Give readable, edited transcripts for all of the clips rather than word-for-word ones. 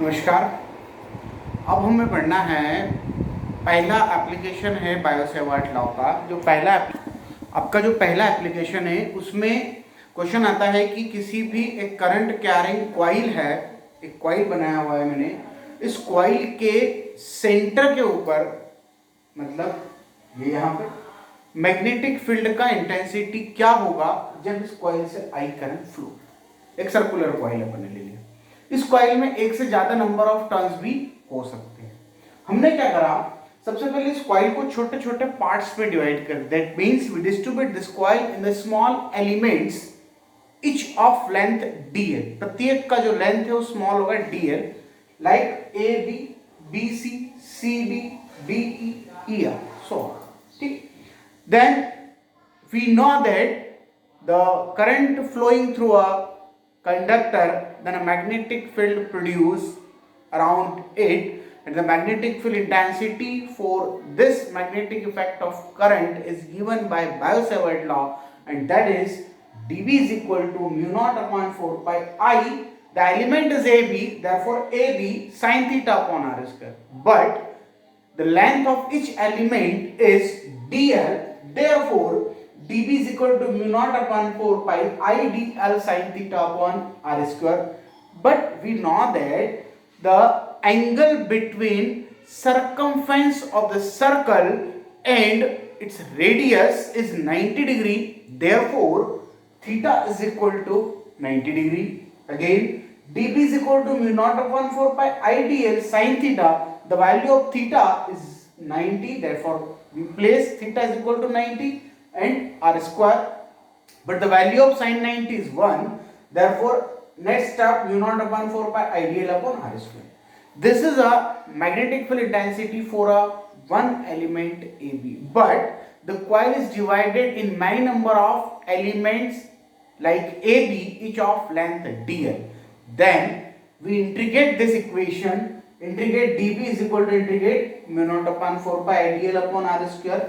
नमस्कार। अब हमें पढ़ना है, पहला एप्लीकेशन है बायो-सेवर्ट लॉ का। आपका जो पहला एप्लीकेशन है उसमें क्वेश्चन आता है कि किसी भी एक करंट कैरिंग कॉइल है, एक कॉइल बनाया हुआ है मैंने, इस कॉइल के सेंटर के ऊपर, मतलब ये यहाँ पे मैग्नेटिक फील्ड का इंटेंसिटी क्या होगा जब इस कॉइल से आई करंट फ्लो। एक सर्कुलर कॉइल अपन ने ले लिया, इस कॉइल में एक से ज्यादा नंबर ऑफ टर्न्स भी हो सकते हैं। हमने क्या करा, सबसे पहले इस कॉइल को छोटे छोटे पार्ट्स में डिवाइड कर, that means we distribute this coil in the small elements each of length dl। प्रत्येक का जो लेंथ है वो स्मॉल होगा dl, like A B, B C, C D, D E, E R, so ठीक। Then we know that the current flowing through a conductor, then a magnetic field produced around it, and the magnetic field intensity for this magnetic effect of current is given by Biot-Savart law, and that is dB is equal to mu naught upon 4 pi I. The element is AB, therefore AB sin theta upon r square, but the length of each element is dl, therefore dB is equal to mu naught upon 4 pi I dl sin theta upon r square. But we know that the angle between circumference of the circle and its radius is 90 degree, therefore theta is equal to 90 degree. Again, dB is equal to mu naught upon 4 pi I dl sin theta. The value of theta is 90, therefore we place theta is equal to 90 and r square, but the value of sin 90 is 1, therefore next step mu naught upon 4 pi I dl upon r square. This is a magnetic field intensity for a one element AB, but the coil is divided in many number of elements like AB, each of length dl. Then we integrate this equation, integrate dB is equal to integrate mu naught upon 4 pi I dl upon r square.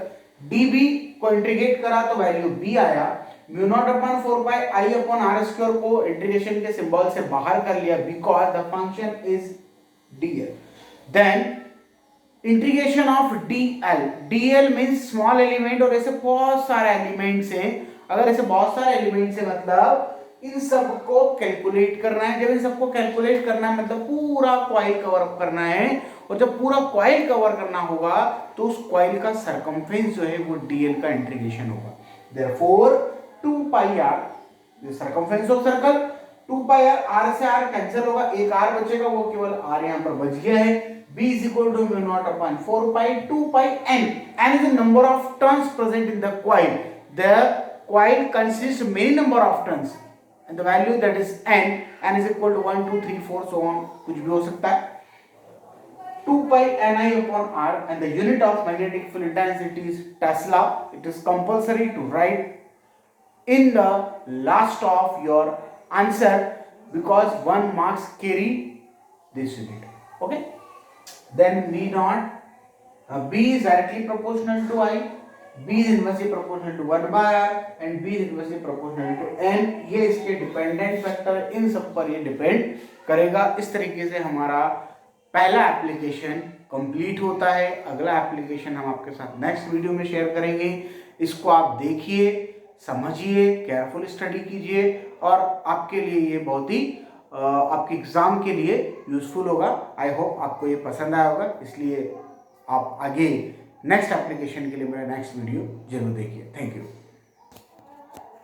dB को integrate करा तो value b आया, mu not upon 4 pi i upon r square को integration के symbol से बाहर कर लिया because the function is dl. Then integration of dl, dl means small element, और ऐसे बहुत सारे एलिमेंट्स हैं। अगर ऐसे बहुत सारे एलिमेंट्स हैं मतलब इन सबको कैलकुलेट करना है। जब इन सबको कैलकुलेट करना है मतलब पूरा कॉइल कवर अप करना है, और जब पूरा कॉइल कवर करना होगा तो उस कॉइल का सरकमफेरेंस जो है वो dl का इंटीग्रेशन होगा। देयरफॉर 2 पाई r, ये circumference of circle, 2 pi r से r कैंसिल होगा, एक r बचेगा, वो केवल r यहां पर बच गया है। b is equal to mu naught upon 4 pi 2 pi n. n is the number of turns present in the coil. The coil consists many number of turns and the value that is n is equal to 1 2 3 4 so on, कुछ भी हो सकता है। 2 pi ni upon r, and the unit of magnetic field intensity is Tesla. It is compulsory to write in the last of your answer because 1 marks carry this unit. Okay, then v naught, b is directly proportional to I, b is inversely proportional to 1 by r and b is inversely proportional to n. ये इसके dependent factor, इन सब पर ये depend करेगा। इस तरीके से हमारा पहला एप्लीकेशन कंप्लीट होता है। अगला एप्लीकेशन हम आपके साथ नेक्स्ट वीडियो में शेयर करेंगे। इसको आप देखिए, समझिए, केयरफुल स्टडी कीजिए और आपके लिए ये बहुत ही आपके एग्जाम के लिए यूजफुल होगा। आई होप आपको ये पसंद आया होगा, इसलिए आप आगे नेक्स्ट एप्लीकेशन के लिए मेरा नेक्स्ट वीडियो जरूर देखिए। Thank you.